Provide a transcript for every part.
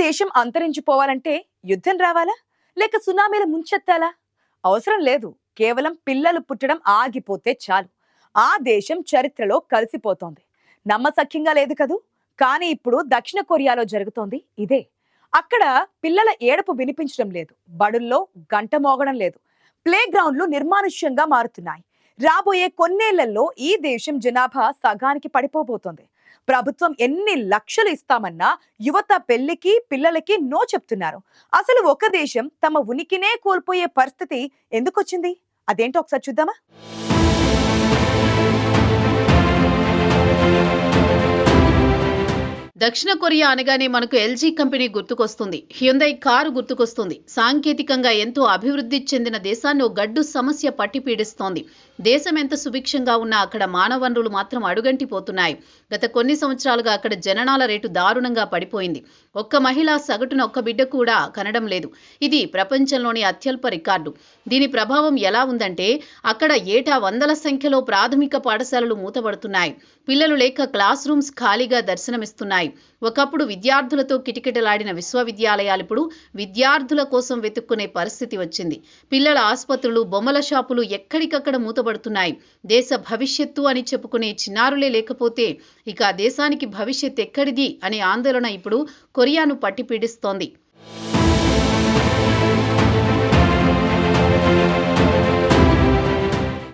దేశం అంతరించిపోవాలంటే యుద్ధం రావాలా లేక సునామీల ముంచెత్తాలా? అవసరం లేదు. కేవలం పిల్లలు పుట్టడం ఆగిపోతే చాలు ఆ దేశం చరిత్రలో కలిసిపోతోంది. నమ్మసఖ్యంగా లేదు కదూ. కానీ ఇప్పుడు దక్షిణ కొరియాలో జరుగుతోంది ఇదే. అక్కడ పిల్లల ఏడుపు వినిపించడం లేదు, బడుల్లో గంట మోగడం లేదు, ప్లే గ్రౌండ్లు నిర్మానుష్యంగా మారుతున్నాయి. రాబోయే కొన్నేళ్లలో ఈ దేశం జనాభా సగానికి పడిపోబోతోంది. ప్రభుత్వం ఎన్ని లక్షలు ఇస్తామన్నా యువత పెళ్లికి పిల్లలకి నో చెప్తున్నారు. అసలు ఒక దేశం తమ ఉనికినే కోల్పోయే పరిస్థితి ఎందుకొచ్చింది? అదేంటో ఒకసారి చూద్దామా? దక్షిణ కొరియా అనగానే మనకు ఎల్జీ కంపెనీ గుర్తుకొస్తుంది, హ్యుందై కారు గుర్తుకొస్తుంది. సాంకేతికంగా ఎంతో అభివృద్ధి చెందిన దేశాన్ని ఓ గడ్డు సమస్య పట్టి పీడిస్తోంది. దేశం ఎంత సుభిక్షంగా ఉన్నా అక్కడ మానవ వనరులు మాత్రం అడుగంటిపోతున్నాయి. గత కొన్ని సంవత్సరాలుగా అక్కడ జననాల రేటు దారుణంగా పడిపోయింది. ఒక్క మహిళ సగటున ఒక్క బిడ్డ కూడా కనడం లేదు. ఇది ప్రపంచంలోని అత్యల్ప రికార్డు. దీని ప్రభావం ఎలా ఉందంటే అక్కడ ఏటా వందల సంఖ్యలో ప్రాథమిక పాఠశాలలు మూతపడుతున్నాయి. పిల్లలు లేక క్లాస్ రూమ్స్ ఖాళీగా దర్శనమిస్తున్నాయి. ఒకప్పుడు విద్యార్థులతో కిటకిటలాడిన విశ్వవిద్యాలయాలు ఇప్పుడు విద్యార్థుల కోసం వెతుక్కునే పరిస్థితి వచ్చింది. పిల్లల ఆసుపత్రులు, బొమ్మల షాపులు ఎక్కడికక్కడ మూతపడుతున్నాయి. దేశ భవిష్యత్తు అని చెప్పుకునే చిన్నారులే లేకపోతే ఇక దేశానికి భవిష్యత్ ఎక్కడిది అనే ఆందోళన ఇప్పుడు కొరియాను పట్టి పీడిస్తోంది.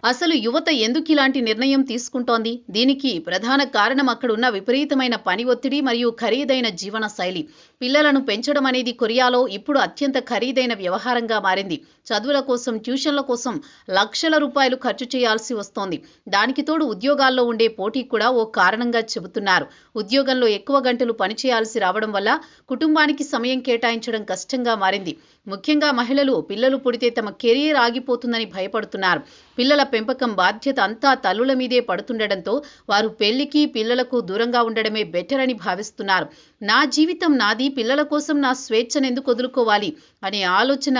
అసలు యువత ఎందుకు ఇలాంటి నిర్ణయం తీసుకుంటోంది? దీనికి ప్రధాన కారణం అక్కడున్న విపరీతమైన పని ఒత్తిడి మరియు ఖరీదైన జీవన శైలి. పిల్లలను పెంచడం అనేది కొరియాలో ఇప్పుడు అత్యంత ఖరీదైన వ్యవహారంగా మారింది. చదువుల కోసం, ట్యూషన్ల కోసం లక్షల రూపాయలు ఖర్చు చేయాల్సి వస్తోంది. దానికి తోడు ఉద్యోగాల్లో ఉండే పోటీ కూడా ఓ కారణంగా చెబుతున్నారు. ఉద్యోగంలో ఎక్కువ గంటలు పనిచేయాల్సి రావడం వల్ల కుటుంబానికి సమయం కేటాయించడం కష్టంగా మారింది. ముఖ్యంగా మహిళలు పిల్లలు పుడితే తమ కెరీర్ ఆగిపోతుందని భయపడుతున్నారు. పిల్లల పెంపకం బాధ్యత అంతా తల్లుల మీదే పడుతుండటంతో వారు పెళ్లికి పిల్లలకు దూరంగా ఉండడమే బెటర్ అని భావిస్తున్నారు. నా జీవితం నాది, పిల్లల కోసం నా స్వేచ్ఛనెందుకు వదులుకోవాలి అనే ఆలోచన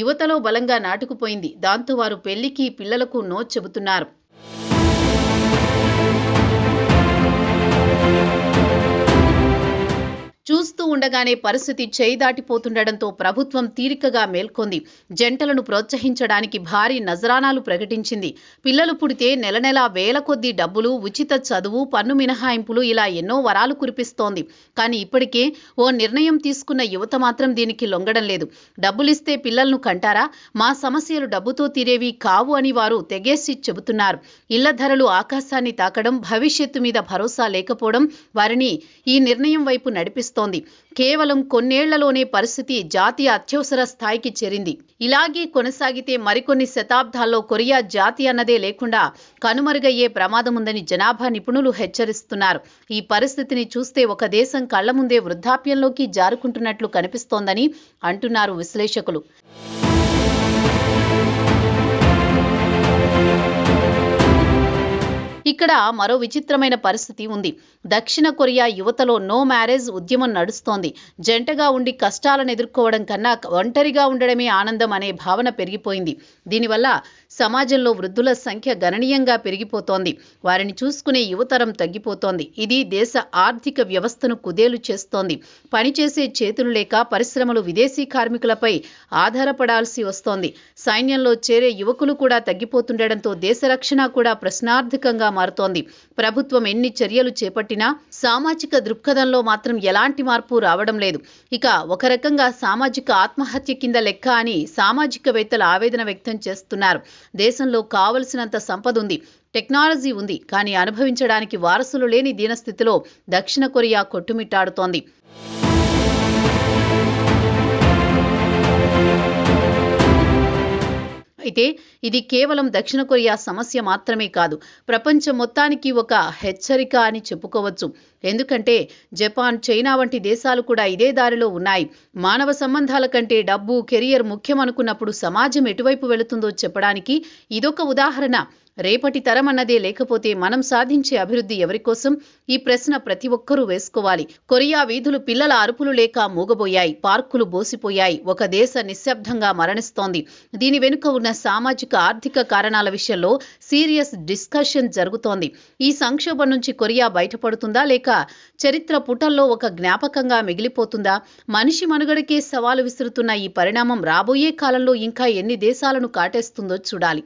యువతలో బలంగా నాటుకుపోయింది. దాంతో వారు పెళ్లికి పిల్లలకు నో చెబుతున్నారు. చూస్తూ ఉండగానే పరిస్థితి చేయి దాటిపోతుండటంతో ప్రభుత్వం తీరికగా మేల్కొంది. జంటలను ప్రోత్సహించడానికి భారీ నజరానాలు ప్రకటించింది. పిల్లలు పుడితే నెల నెలా వేల కొద్దీ డబ్బులు, ఉచిత చదువు, పన్ను మినహాయింపులు ఇలా ఎన్నో వరాలు కురిపిస్తోంది. కానీ ఇప్పటికే ఓ నిర్ణయం తీసుకున్న యువత మాత్రం దీనికి లొంగడం లేదు. డబ్బులిస్తే పిల్లలను కంటారా? మా సమస్యలు డబ్బుతో తీరేవి కావు అని వారు తెగేసి చెబుతున్నారు. ఇళ్ల ధరలు ఆకాశాన్ని తాకడం, భవిష్యత్తు మీద భరోసా లేకపోవడం వారిని ఈ నిర్ణయం వైపు నడిపిస్తోంది. కేవలం కొన్నేళ్లలోనే పరిస్థితి జాతీయ అత్యవసర స్థాయికి చేరింది. ఇలాగే కొనసాగితే మరికొన్ని శతాబ్దాల్లో కొరియా జాతి అన్నదే లేకుండా కనుమరుగయ్యే ప్రమాదం ఉందని జనాభా నిపుణులు హెచ్చరిస్తున్నారు. ఈ పరిస్థితిని చూస్తే ఒక దేశం కళ్ల ముందే వృద్ధాప్యంలోకి జారుకుంటున్నట్లు కనిపిస్తోందని అంటున్నారు విశ్లేషకులు. ఇక్కడ మరో విచిత్రమైన పరిస్థితి ఉంది. దక్షిణ కొరియా యువతలో నో మ్యారేజ్ ఉద్యమం నడుస్తోంది. జంటగా ఉండి కష్టాలను ఎదుర్కోవడం కన్నా ఒంటరిగా ఉండడమే ఆనందం అనే భావన పెరిగిపోయింది. దీనివల్ల సమాజంలో వృద్ధుల సంఖ్య గణనీయంగా పెరిగిపోతోంది. వారిని చూసుకునే యువతరం తగ్గిపోతోంది. ఇది దేశ ఆర్థిక వ్యవస్థను కుదేలు చేస్తోంది. పనిచేసే చేతులు లేక పరిశ్రమలు విదేశీ కార్మికులపై ఆధారపడాల్సి వస్తోంది. సైన్యంలో చేరే యువకులు కూడా తగ్గిపోతుండటంతో దేశ రక్షణ కూడా ప్రశ్నార్థకంగా మారుతోంది. ప్రభుత్వం ఎన్ని చర్యలు చేపట్టినా సామాజిక దృక్పథంలో మాత్రం ఎలాంటి మార్పు రావడం లేదు. ఇక ఒక రకంగా సామాజిక ఆత్మహత్య కింద లెక్క అని సామాజికవేత్తలు ఆవేదన వ్యక్తం చేస్తున్నారు. దేశంలో కావలసినంత సంపద ఉంది, టెక్నాలజీ ఉంది, కానీ అనుభవించడానికి వారసులు లేని దీనస్థితిలో దక్షిణ కొరియా కొట్టుమిట్టాడుతోంది. అయితే ఇది కేవలం దక్షిణ కొరియా సమస్య మాత్రమే కాదు, ప్రపంచం మొత్తానికి ఒక హెచ్చరిక అని చెప్పుకోవచ్చు. ఎందుకంటే జపాన్, చైనా వంటి దేశాలు కూడా ఇదే దారిలో ఉన్నాయి. మానవ సంబంధాల కంటే డబ్బు, కెరియర్ ముఖ్యం అనుకున్నప్పుడు సమాజం ఎటువైపు వెళుతుందో చెప్పడానికి ఇదొక ఉదాహరణ. రేపటి తరం అన్నదే లేకపోతే మనం సాధించే అభివృద్ధి ఎవరికోసం? ఈ ప్రశ్న ప్రతి ఒక్కరూ వేసుకోవాలి. కొరియా వీధులు పిల్లల అరుపులు లేక మూగబోయాయి. పార్కులు బోసిపోయాయి. ఒక దేశ నిశ్శబ్దంగా మరణిస్తోంది. దీని వెనుక ఉన్న సామాజిక ఆర్థిక కారణాల విషయంలో సీరియస్ డిస్కషన్ జరుగుతోంది. ఈ సంక్షోభం నుంచి కొరియా బయటపడుతుందా లేక చరిత్ర పుటల్లో ఒక జ్ఞాపకంగా మిగిలిపోతుందా? మనిషి మనుగడకే సవాలు విసురుతున్న ఈ పరిణామం రాబోయే కాలంలో ఇంకా ఎన్ని దేశాలను కాటేస్తుందో చూడాలి.